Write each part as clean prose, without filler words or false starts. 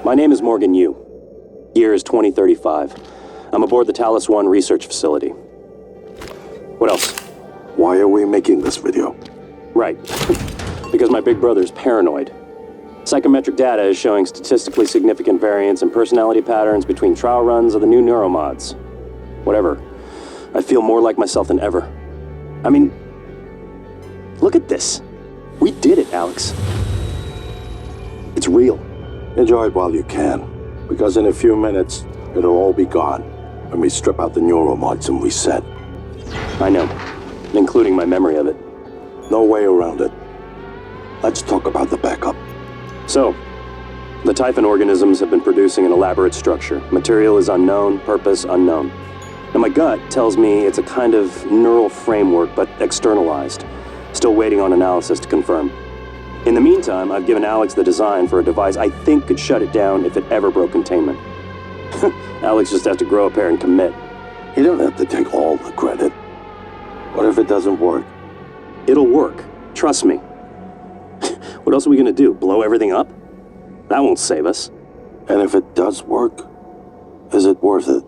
My name is Morgan Yu. Year is 2035. I'm aboard the Talos 1 research facility. What else? Why are we making this video? Right. Because my big brother's paranoid. Psychometric data is showing statistically significant variance in personality patterns between trial runs of the new neuromods. Whatever. I feel more like myself than ever. I mean, look at this. We did it, Alex. It's real. Enjoy it while you can, because in a few minutes, it'll all be gone when we strip out the neuromods and reset. I know, including my memory of it. No way around it. Let's talk about the backup. So, the Typhon organisms have been producing an elaborate structure. Material is unknown, purpose unknown. And my gut tells me it's a kind of neural framework, but externalized. Still waiting on analysis to confirm. In the meantime, I've given Alex the design for a device I think could shut it down if it ever broke containment. Alex just has to grow a pair and commit. You don't have to take all the credit. What if it doesn't work? It'll work. Trust me. What else are we gonna do? Blow everything up? That won't save us. And if it does work, is it worth it?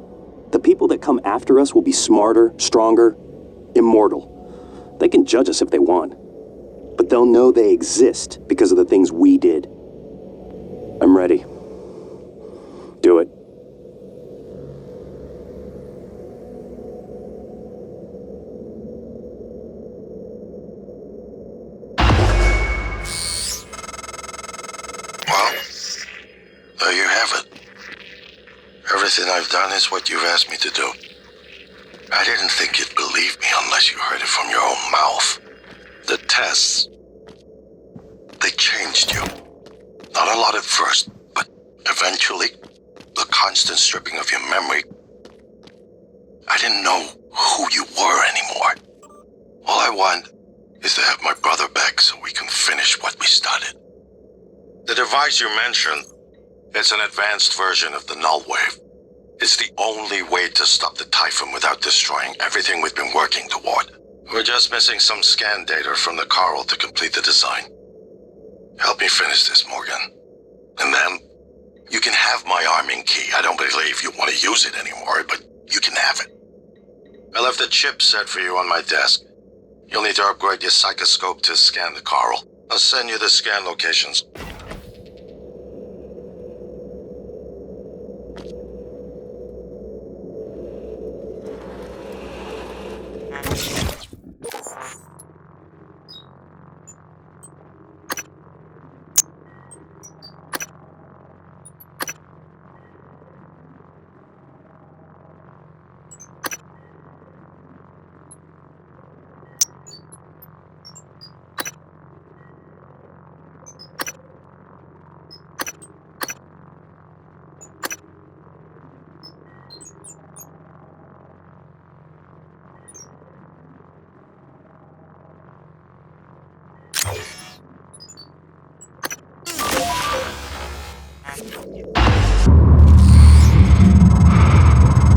The people that come after us will be smarter, stronger, immortal. They can judge us if they want. But they'll know they exist because of the things we did. I'm ready. Do it. Well, there you have it. Everything I've done is what you've asked me to do. I didn't think you'd believe me unless you heard it from your own mouth. The tests, they changed you. Not a lot at first, but eventually, the constant stripping of your memory. I didn't know who you were anymore. All I want is to have my brother back so we can finish what we started. The device you mentioned, it's an advanced version of the null wave. It's the only way to stop the Typhon without destroying everything we've been working toward. We're just missing some scan data from the Coral to complete the design. Help me finish this, Morgan. And then, you can have my arming key. I don't believe you want to use it anymore, but you can have it. I left a chip set for you on my desk. You'll need to upgrade your psychoscope to scan the Coral. I'll send you the scan locations.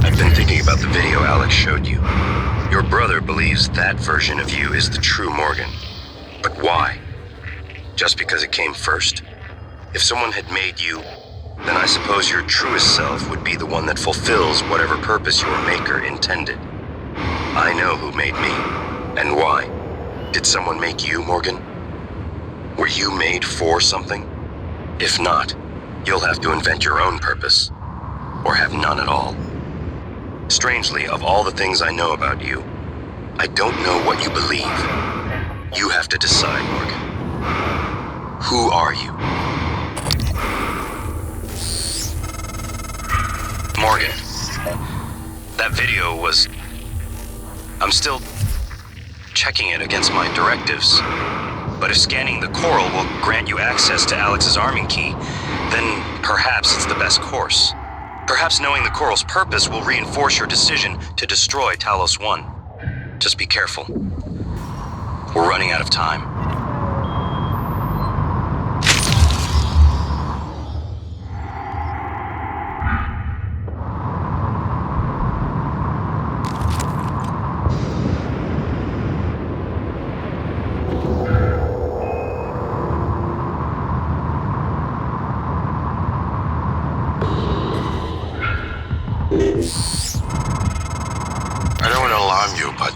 I've been thinking about the video Alex showed you. Your brother believes that version of you is the true Morgan. But why? Just because it came first? If someone had made you, then I suppose your truest self would be the one that fulfills whatever purpose your maker intended. I know who made me, and why. Did someone make you, Morgan? Were you made for something? If not, you'll have to invent your own purpose, or have none at all. Strangely, of all the things I know about you, I don't know what you believe. You have to decide, Morgan. Who are you? Morgan, that video was... I'm still checking it against my directives. But if scanning the Coral will grant you access to Alex's arming key, then perhaps it's the best course. Perhaps knowing the Coral's purpose will reinforce your decision to destroy Talos 1. Just be careful. We're running out of time. I don't want to alarm you, but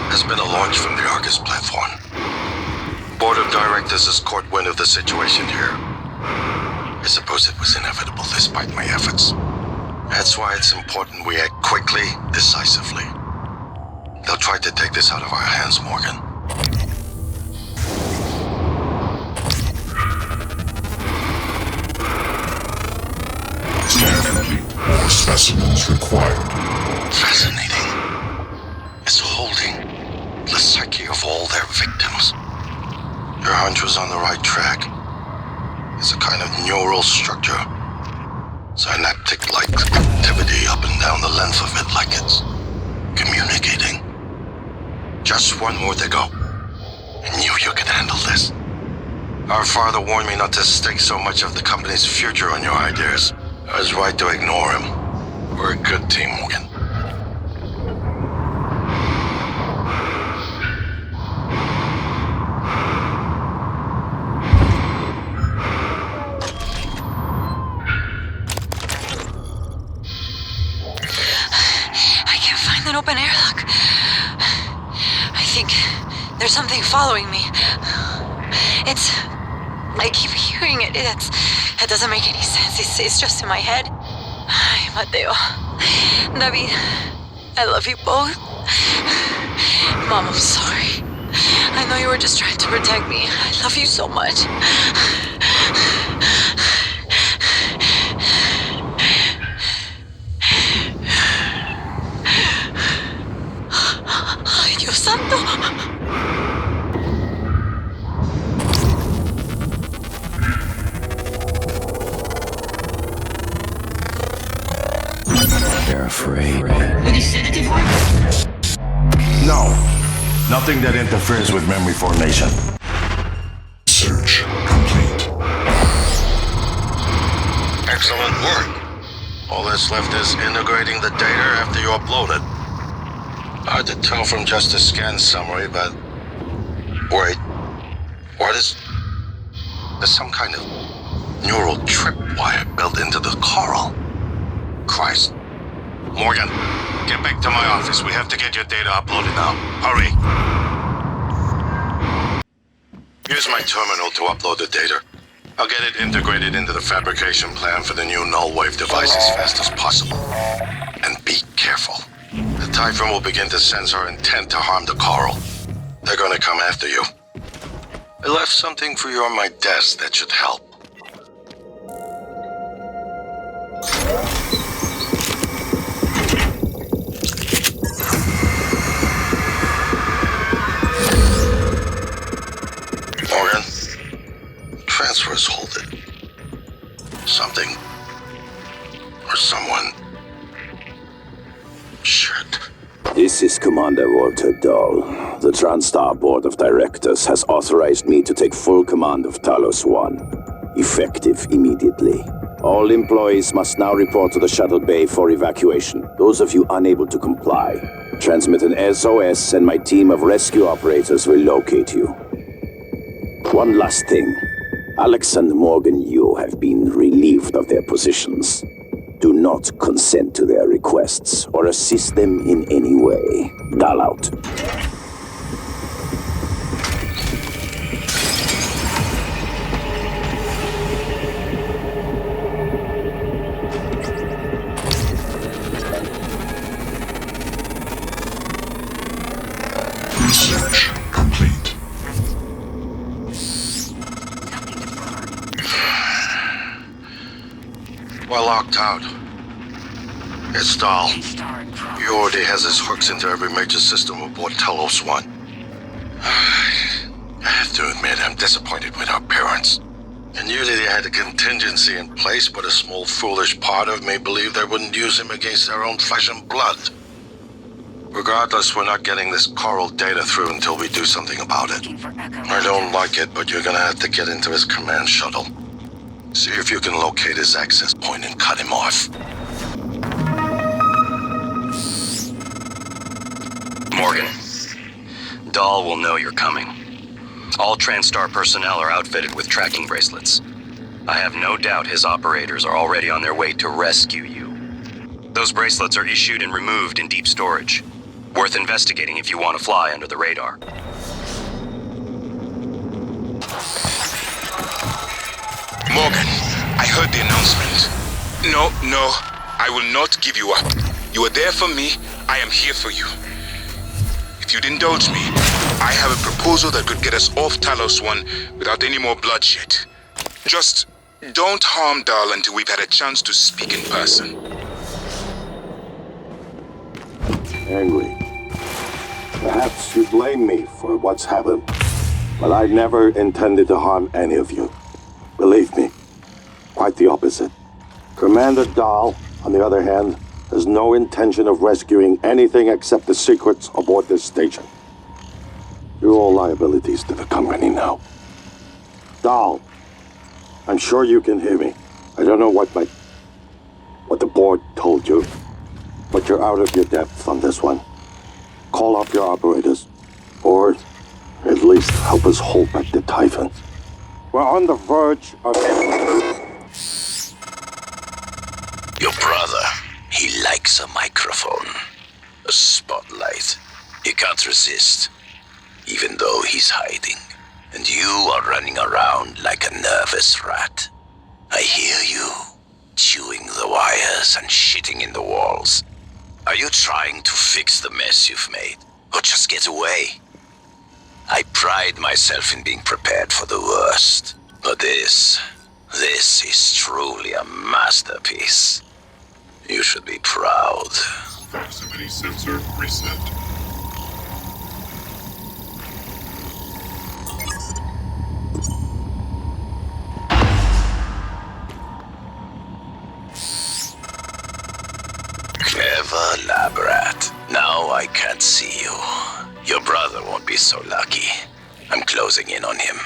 there's been a launch from the Argus platform. Board of Directors has caught wind of the situation here. I suppose it was inevitable despite my efforts. That's why it's important we act quickly, decisively. They'll try to take this out of our hands, Morgan. Scan complete. More specimens required. Fascinating. It's holding the psyche of all their victims. Your hunch was on the right track. It's a kind of neural structure. Synaptic-like activity up and down the length of it, like it's communicating. Just one more to go. I knew you could handle this. Our father warned me not to stake so much of the company's future on your ideas. I was right to ignore him. We're a good team, Morgan. I can't find an open airlock. I think there's something following me. I keep hearing it. It doesn't make any sense. It's just in my head. Ay, Mateo. David. I love you both. Mom, I'm sorry. I know you were just trying to protect me. I love you so much. Ay, Dios santo. They're afraid. No. Nothing that interferes with memory formation. Search complete. Excellent work. All that's left is integrating the data after you upload it. Hard to tell from just a scan summary, but... Wait. What is... There's some kind of neural tripwire built into the coral. Christ. Morgan, get back to my office. We have to get your data uploaded now. Hurry. Use my terminal to upload the data. I'll get it integrated into the fabrication plan for the new null wave device as fast as possible. And be careful. The Typhon will begin to sense our intent to harm the coral. They're gonna come after you. I left something for you on my desk that should help. Morgan, transfers hold it. Something or someone. Shit. This is Commander Walter Dahl. The TranStar Board of Directors has authorized me to take full command of Talos 1, effective immediately. All employees must now report to the shuttle bay for evacuation. Those of you unable to comply, transmit an SOS and my team of rescue operators will locate you. One last thing. Alex and Morgan Yu have been relieved of their positions. Do not consent to their requests or assist them in any way. Dahl out. Research complete. We're locked out. It's Dahl. He already has his hooks into every major system aboard Talos 1. I have to admit, I'm disappointed with our parents. I knew that they had a contingency in place, but a small foolish part of me believed they wouldn't use him against their own flesh and blood. Regardless, we're not getting this coral data through until we do something about it. I don't like it, but you're gonna have to get into his command shuttle. See if you can locate his access point and cut him off. Morgan, Dahl will know you're coming. All TranStar personnel are outfitted with tracking bracelets. I have no doubt his operators are already on their way to rescue you. Those bracelets are issued and removed in deep storage. Worth investigating if you want to fly under the radar. Morgan, I heard the announcement. No, I will not give you up. You are there for me, I am here for you. If you'd indulge me, I have a proposal that could get us off Talos 1 without any more bloodshed. Just don't harm Dahl until we've had a chance to speak in person. Angry. Perhaps you blame me for what's happened, but I never intended to harm any of you. Believe me, quite the opposite. Commander Dahl, on the other hand, has no intention of rescuing anything except the secrets aboard this station. You're all liabilities to the company now. Dahl, I'm sure you can hear me. I don't know what the board told you, but you're out of your depth on this one. Call off your operators, or at least help us hold back the Typhon. We're on the verge of... Your brother, he likes a microphone, a spotlight. He can't resist, even though he's hiding. And you are running around like a nervous rat. I hear you, chewing the wires and shitting in the walls. Are you trying to fix the mess you've made, or just get away? I pride myself in being prepared for the worst, but this is truly a masterpiece. You should be proud. Proximity sensor reset. Clever lab rat. Now I can't see you. Your brother won't be so lucky. I'm closing in on him.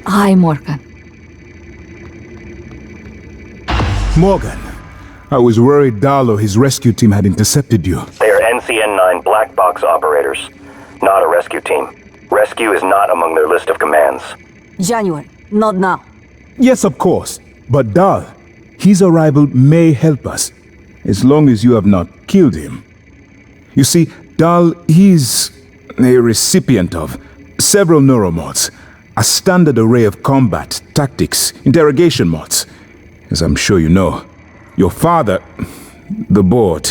Hi, Morgan. Morgan, I was worried Dahl or his rescue team had intercepted you. They are NCN-9 black box operators, not a rescue team. Rescue is not among their list of commands. January, not now. Yes, of course. But Dahl, his arrival may help us, as long as you have not killed him. You see, Dahl, he's a recipient of several neuromods, a standard array of combat, tactics, interrogation mods. As I'm sure you know, your father, the board,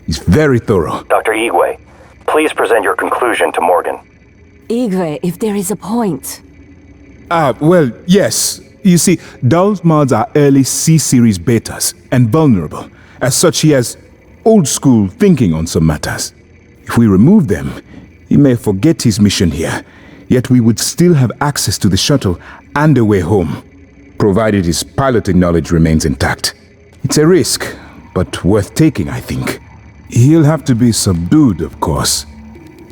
is very thorough. Dr. Igwe, please present your conclusion to Morgan. Igwe, if there is a point. Well, yes. You see, Dahl's mods are early C-series betas and vulnerable. As such, he has old-school thinking on some matters. If we remove them, he may forget his mission here, yet we would still have access to the shuttle and a way home, provided his piloting knowledge remains intact. It's a risk, but worth taking, I think. He'll have to be subdued, of course.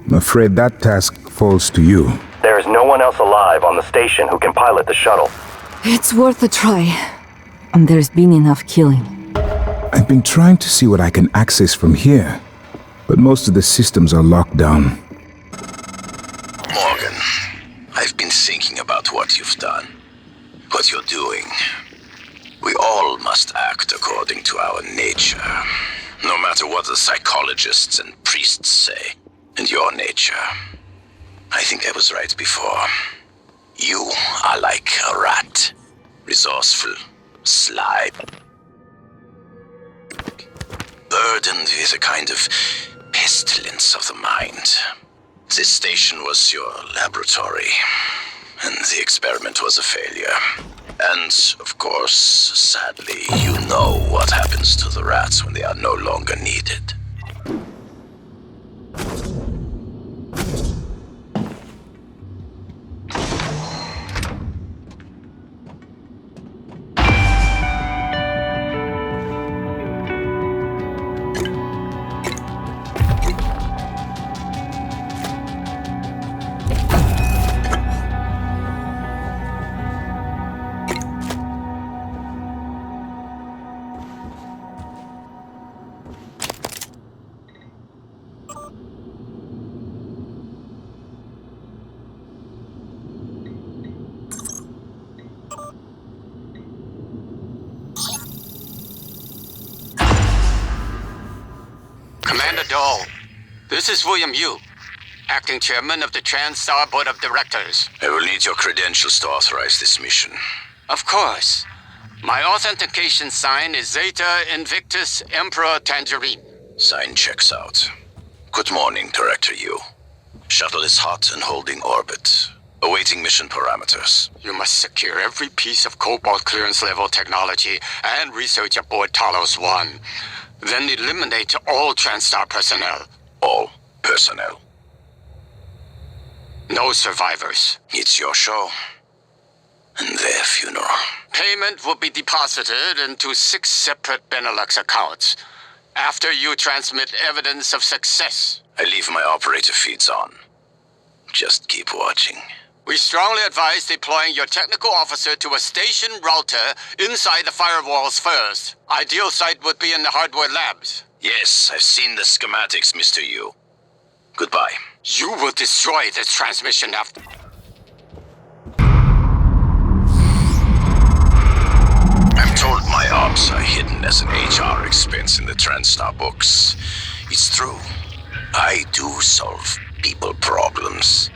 I'm afraid that task falls to you. There is no one else alive on the station who can pilot the shuttle. It's worth a try. And there's been enough killing. I've been trying to see what I can access from here, but most of the systems are locked down. Morgan, I've been thinking about what you've done, what you're doing. We all must act according to our nature, no matter what the psychologists and priests say. And your nature, I think I was right before. You are like a rat, resourceful, sly, burdened with a kind of pestilence of the mind. This station was your laboratory, and the experiment was a failure. And, of course, sadly, you know what happens to the rats when they are no longer needed. Commander Dahl. This is William Yu, acting chairman of the TranStar Board of Directors. I will need your credentials to authorize this mission. Of course. My authentication sign is Zeta Invictus Emperor Tangerine. Sign checks out. Good morning, Director Yu. Shuttle is hot and holding orbit. Awaiting mission parameters. You must secure every piece of Cobalt clearance level technology and research aboard Talos 1. Then eliminate all TranStar personnel. All personnel. No survivors. It's your show. And their funeral. Payment will be deposited into 6 separate Benelux accounts after you transmit evidence of success. I leave my operator feeds on. Just keep watching. We strongly advise deploying your technical officer to a station router inside the firewalls first. Ideal site would be in the hardware labs. Yes, I've seen the schematics, Mr. Yu. Goodbye. You will destroy this transmission after... I'm told my ops are hidden as an HR expense in the TranStar books. It's true. I do solve people problems.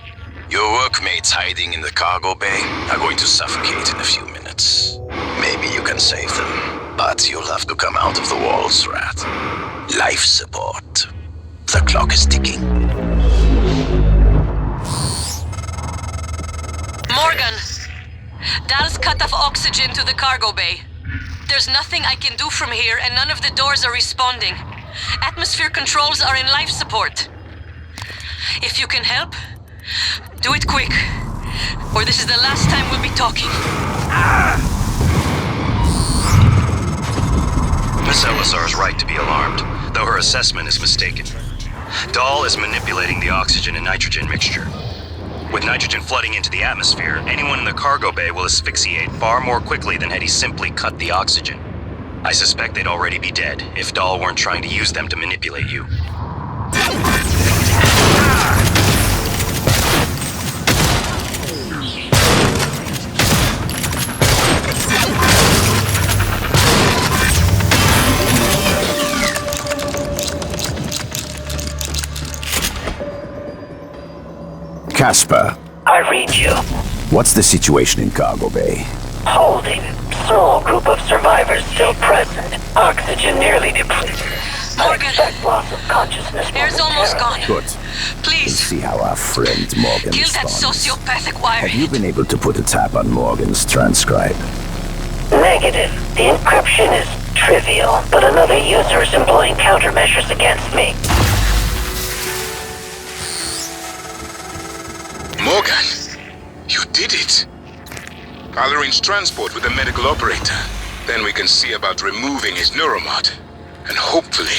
Your workmates hiding in the cargo bay are going to suffocate in a few minutes. Maybe you can save them, but you'll have to come out of the walls, Rat. Life support. The clock is ticking. Morgan! Dal's cut off oxygen to the cargo bay. There's nothing I can do from here, and none of the doors are responding. Atmosphere controls are in life support. If you can help, do it quick, or this is the last time we'll be talking. Miss Elisar is right to be alarmed, though her assessment is mistaken. Dahl is manipulating the oxygen and nitrogen mixture. With nitrogen flooding into the atmosphere, anyone in the cargo bay will asphyxiate far more quickly than had he simply cut the oxygen. I suspect they'd already be dead if Dahl weren't trying to use them to manipulate you. Casper. I read you. What's the situation in cargo bay? Holding. Small group of survivors still present. Oxygen nearly depleted. Morgan. Loss of consciousness. Air's almost gone. Good. Please. We'll see how our friend Morgan Kill that responds. sociopathic wiring. Have you been able to put a tap on Morgan's transcribe? Negative. The encryption is trivial, but another user is employing countermeasures against me. Morgan, you did it. I'll arrange transport with the medical operator. Then we can see about removing his neuromod, and hopefully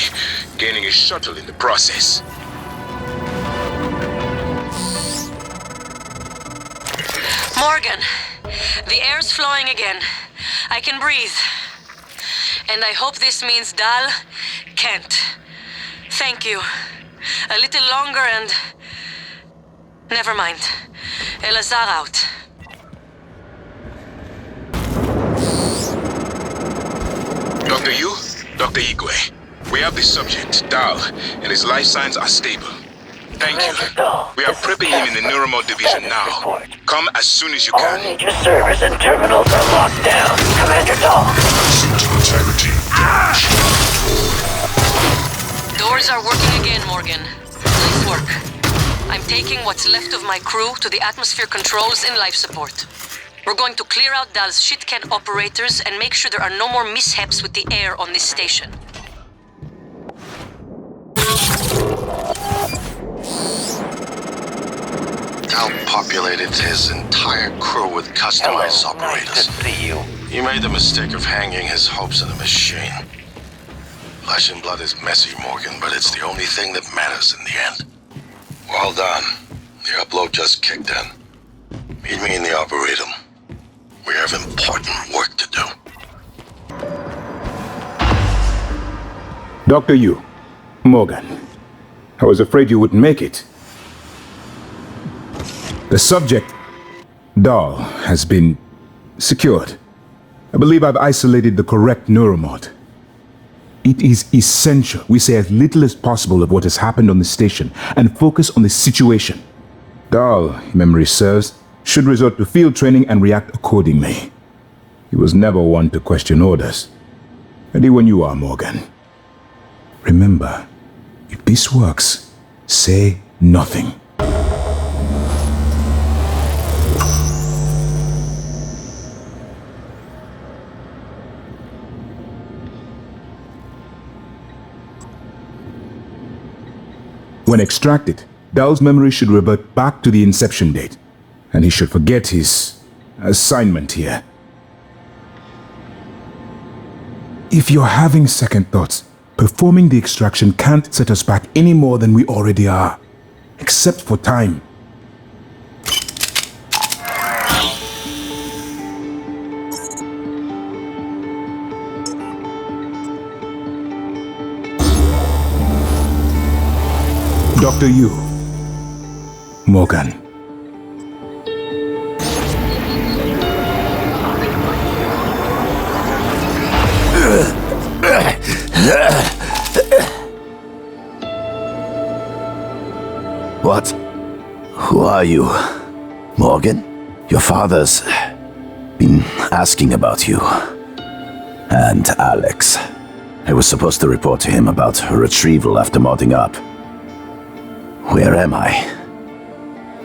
gaining his shuttle in the process. Morgan, the air's flowing again. I can breathe. And I hope this means Dal can't. Thank you. A little longer and... Never mind. Elazar out. Dr. Yu, Dr. Igwe, we have the subject, Dal, and his life signs are stable. Thank you. We are prepping him in the neuromod division now. Come as soon as you All can. major servers and terminals are locked down. Commander Dahl. Integrity. Doors are working again, Morgan. Nice work. I'm taking what's left of my crew to the atmosphere controls in life support. We're going to clear out Dal's shit-can operators and make sure there are no more mishaps with the air on this station. Dal populated his entire crew with customized operators. Nice to see you. He made the mistake of hanging his hopes in a machine. Flesh and blood is messy, Morgan, but it's the only thing that matters in the end. Well done. The upload just kicked in. Meet me in the Arboretum. We have important work to do. Dr. Yu, Morgan, I was afraid you wouldn't make it. The subject, Dahl, has been secured. I believe I've isolated the correct neuromod. it is essential we say as little as possible of what has happened on the station and focus on the situation. Dahl, if memory serves, should resort to field training and react accordingly. He was never one to question orders. Ready when you are, Morgan. Remember, if this works, say nothing. When extracted, Dahl's memory should revert back to the inception date, and he should forget his assignment here. If you're having second thoughts, performing the extraction can't set us back any more than we already are, except for time. Dr. Yu. Morgan. What? Who are you? Morgan? Your father's been asking about you. And Alex. I was supposed to report to him about her retrieval after modding up. Where am I?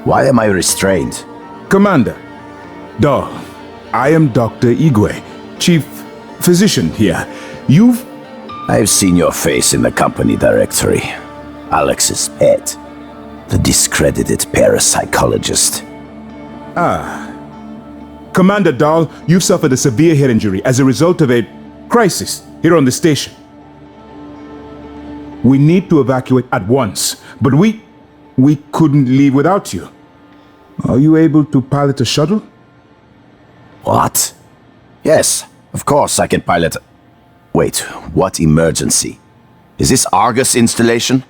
Why am I restrained? Commander. Dahl. I am Dr. Igwe, Chief Physician here. I've seen your face in the company directory. Alex's pet. The discredited parapsychologist. Commander Dahl, you've suffered a severe head injury as a result of a crisis here on the station. We need to evacuate at once, but we couldn't leave without you. Are you able to pilot a shuttle? What? Yes, of course I can pilot. Wait, what emergency? Is this Argus installation?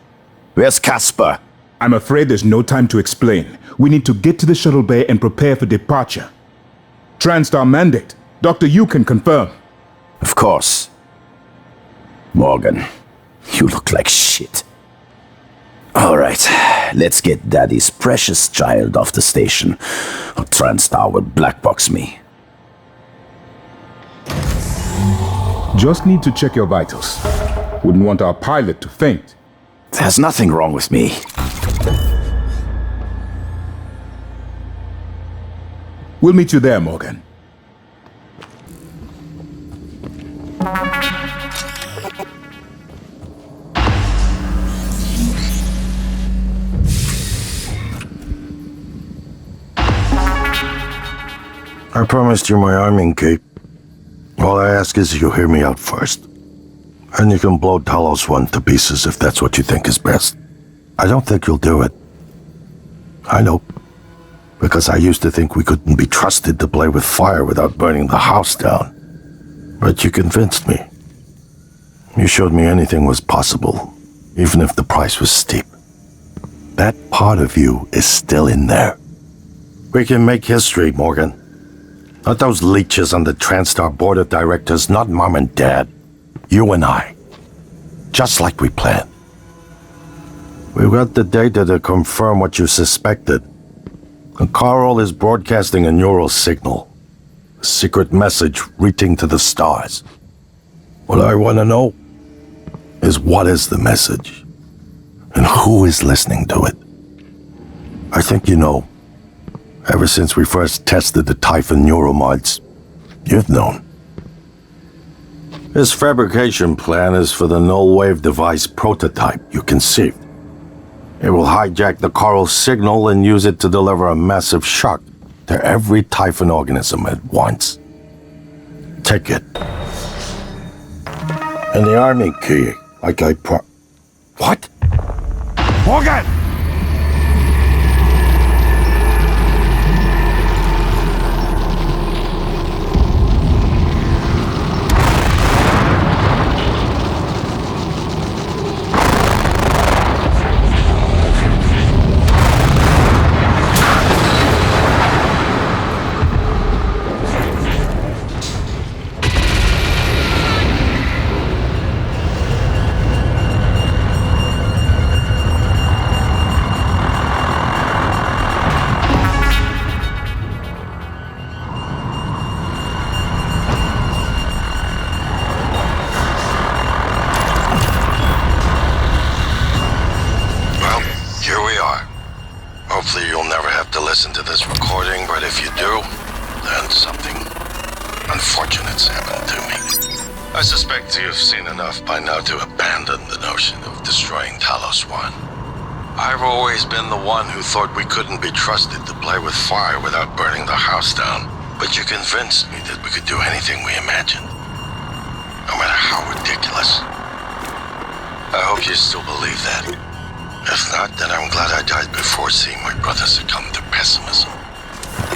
Where's Casper? I'm afraid there's no time to explain. We need to get to the shuttle bay and prepare for departure. TranStar mandate. Dr. Yu can confirm. Of course. Morgan, you look like shit. Alright, let's get Daddy's precious child off the station, or TranStar will blackbox me. Just need to check your vitals. Wouldn't want our pilot to faint. There's nothing wrong with me. We'll meet you there, Morgan. I promised you my arming cape. All I ask is you hear me out first. And you can blow Talos 1 to pieces if that's what you think is best. I don't think you'll do it. I know. Because I used to think we couldn't be trusted to play with fire without burning the house down. But you convinced me. You showed me anything was possible, even if the price was steep. That part of you is still in there. We can make history, Morgan. Not those leeches on the TranStar board of directors, not Mom and Dad. You and I. Just like we planned. We've got the data to confirm what you suspected. And Carl is broadcasting a neural signal. A secret message reaching to the stars. What I want to know is what is the message? And who is listening to it? I think you know. Ever since we first tested the Typhon neuromods, you've known. This fabrication plan is for the null-wave device prototype you conceived. It will hijack the Coral signal and use it to deliver a massive shock to every Typhon organism at once. Take it. And the army key, like I What? Morgan! unfortunate's happened to me. I suspect you've seen enough by now to abandon the notion of destroying Talos 1. I've always been the one who thought we couldn't be trusted to play with fire without burning the house down. But you convinced me that we could do anything we imagined. No matter how ridiculous. I hope you still believe that. If not, then I'm glad I died before seeing my brother succumb to pessimism.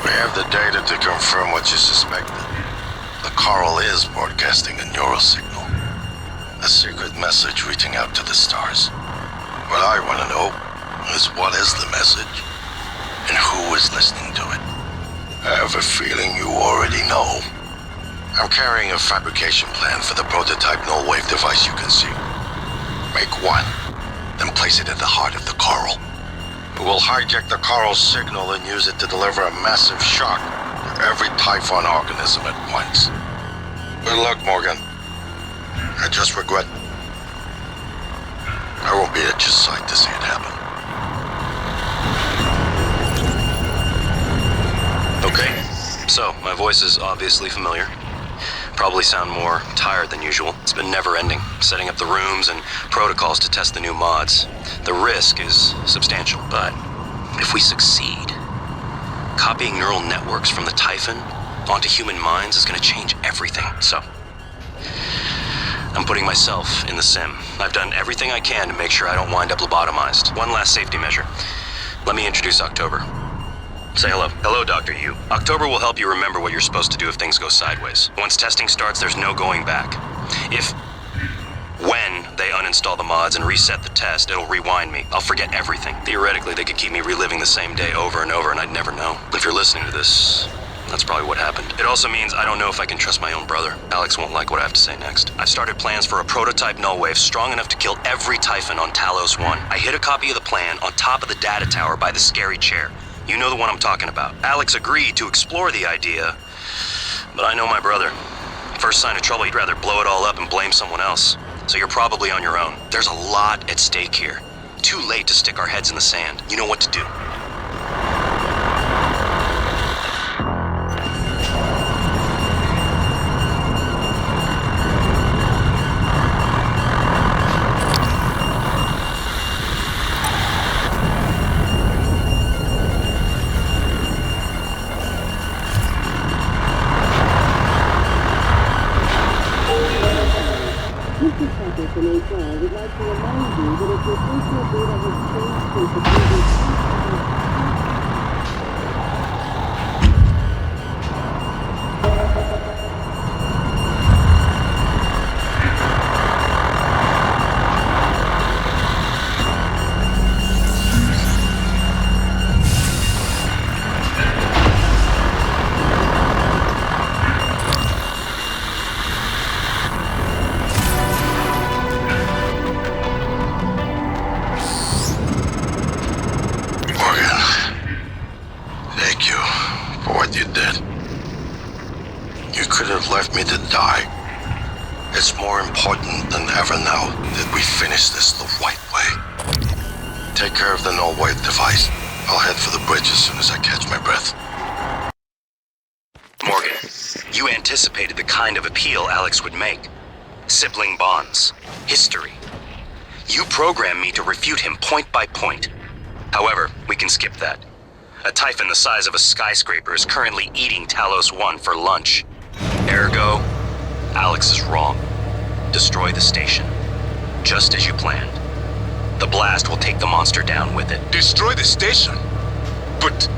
We have the data to confirm what you suspected. The coral is broadcasting a neural signal. A secret message reaching out to the stars. What I want to know is what is the message, and who is listening to it. I have a feeling you already know. I'm carrying a fabrication plan for the prototype null-wave device you can see. Make one, then place it at the heart of the coral. We'll hijack the coral's signal and use it to deliver a massive shock to every Typhon organism at once. Good luck, Morgan. I just regret I won't be at your side to see it happen. Okay, so my voice is obviously familiar. Probably sound more tired than usual. It's been never-ending, setting up the rooms and protocols to test the new mods. The risk is substantial, but if we succeed, copying neural networks from the Typhon onto human minds is going to change everything. So, I'm putting myself in the sim. I've done everything I can to make sure I don't wind up lobotomized. One last safety measure. Let me introduce October. Say hello. Hello, Dr. Yu. October will help you remember what you're supposed to do if things go sideways. Once testing starts, there's no going back. When they uninstall the mods and reset the test, it'll rewind me. I'll forget everything. Theoretically, they could keep me reliving the same day over and over, and I'd never know. If you're listening to this, that's probably what happened. It also means I don't know if I can trust my own brother. Alex won't like what I have to say next. I've started plans for a prototype null wave strong enough to kill every Typhon on Talos 1. I hid a copy of the plan on top of the data tower by the scary chair. You know the one I'm talking about. Alex agreed to explore the idea, but I know my brother. First sign of trouble, he'd rather blow it all up and blame someone else. So you're probably on your own. There's a lot at stake here. Too late to stick our heads in the sand. You know what to do. Anticipated the kind of appeal Alex would make. Sibling bonds. History. You programmed me to refute him point by point. However, we can skip that. A Typhon the size of a skyscraper is currently eating Talos 1 for lunch. Ergo, Alex is wrong. Destroy the station. Just as you planned. The blast will take the monster down with it. Destroy the station? But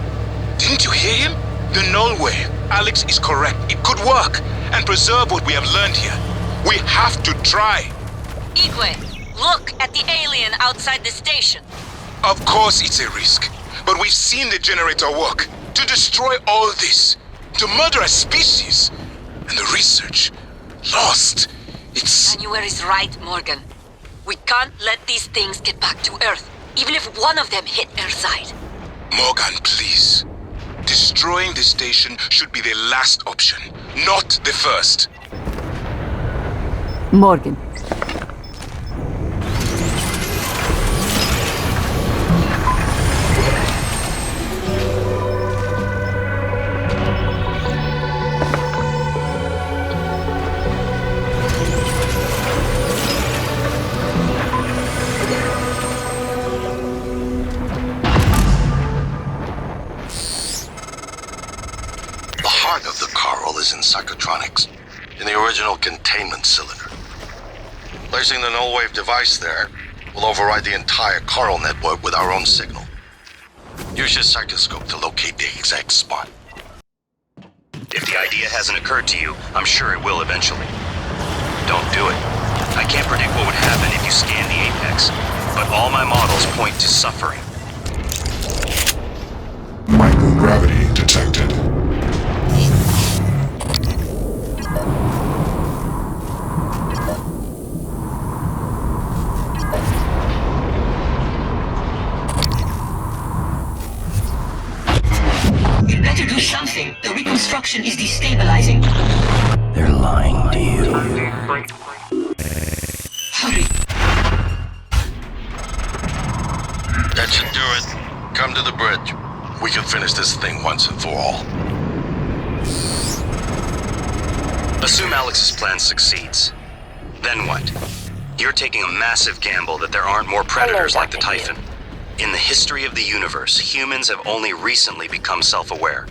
didn't you hear him? The null wave. Alex is correct. It could work and preserve what we have learned here. We have to try. Igwe, look at the alien outside the station. Of course it's a risk, but we've seen the generator work. To destroy all this, to murder a species, and the research lost. It's... January's right, Morgan. We can't let these things get back to Earth, even if one of them hit Earthside. Morgan, please. Destroying the station should be the last option, not the first. Morgan. of the coral is in psychotronics, in the original containment cylinder. Placing the null-wave device there will override the entire coral network with our own signal. Use your psychoscope to locate the exact spot. If the idea hasn't occurred to you, I'm sure it will eventually. Don't do it. I can't predict what would happen if you scan the apex, but all my models point to suffering. Microgravity detected. You better do something. The reconstruction is destabilizing. They're lying to you. Hurry. That should do it. Come to the bridge. We can finish this thing once and for all. Assume Alex's plan succeeds. Then what? You're taking a massive gamble that there aren't more predators like the Typhon. In the history of the universe, humans have only recently become self-aware.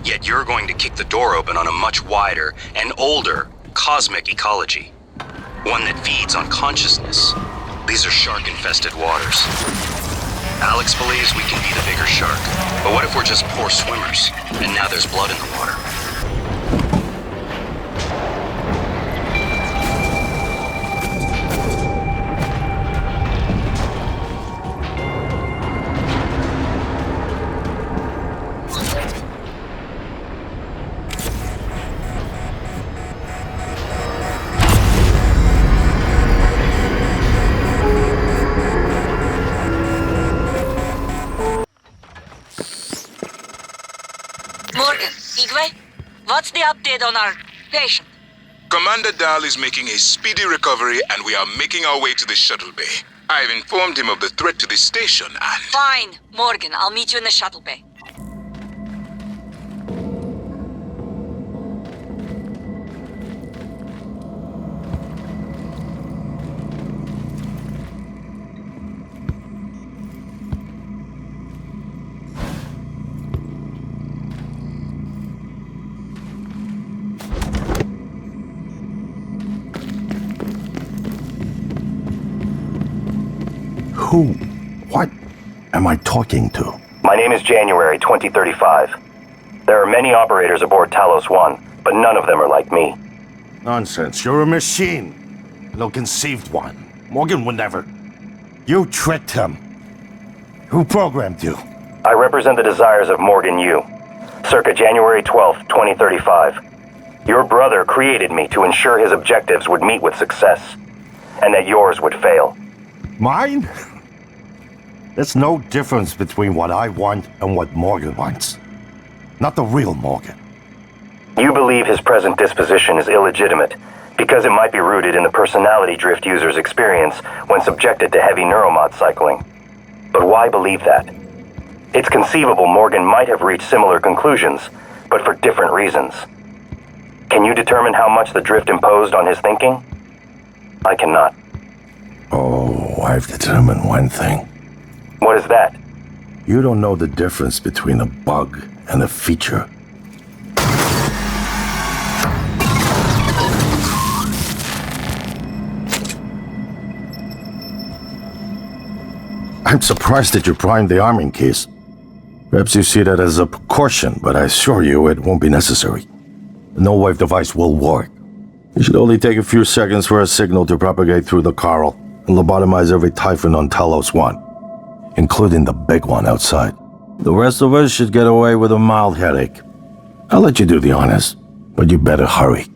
Yet you're going to kick the door open on a much wider and older cosmic ecology. One that feeds on consciousness. These are shark-infested waters. Alex believes we can be the bigger shark. But what if we're just poor swimmers, and now there's blood in the water? What's the update on our patient? Commander Dahl is making a speedy recovery and we are making our way to the shuttle bay. I've informed him of the threat to the station and... Fine, Morgan. I'll meet you in the shuttle bay. Who? What am I talking to? My name is January 2035. There are many operators aboard Talos 1, but none of them are like me. Nonsense. You're a machine. An ill-conceived one. Morgan would never. You tricked him. Who programmed you? I represent the desires of Morgan Yu. Circa January 12th, 2035. Your brother created me to ensure his objectives would meet with success, and that yours would fail. Mine? There's no difference between what I want and what Morgan wants. Not the real Morgan. You believe his present disposition is illegitimate because it might be rooted in the personality drift users experience when subjected to heavy neuromod cycling. But why believe that? It's conceivable Morgan might have reached similar conclusions, but for different reasons. Can you determine how much the drift imposed on his thinking? I cannot. Oh, I've determined one thing. What is that? You don't know the difference between a bug and a feature. I'm surprised that you primed the arming case. Perhaps you see that as a precaution, but I assure you it won't be necessary. The null-wave device will work. It should only take a few seconds for a signal to propagate through the coral and lobotomize every Typhon on Talos 1, including the big one outside. The rest of us should get away with a mild headache. I'll let you do the honors, but you better hurry.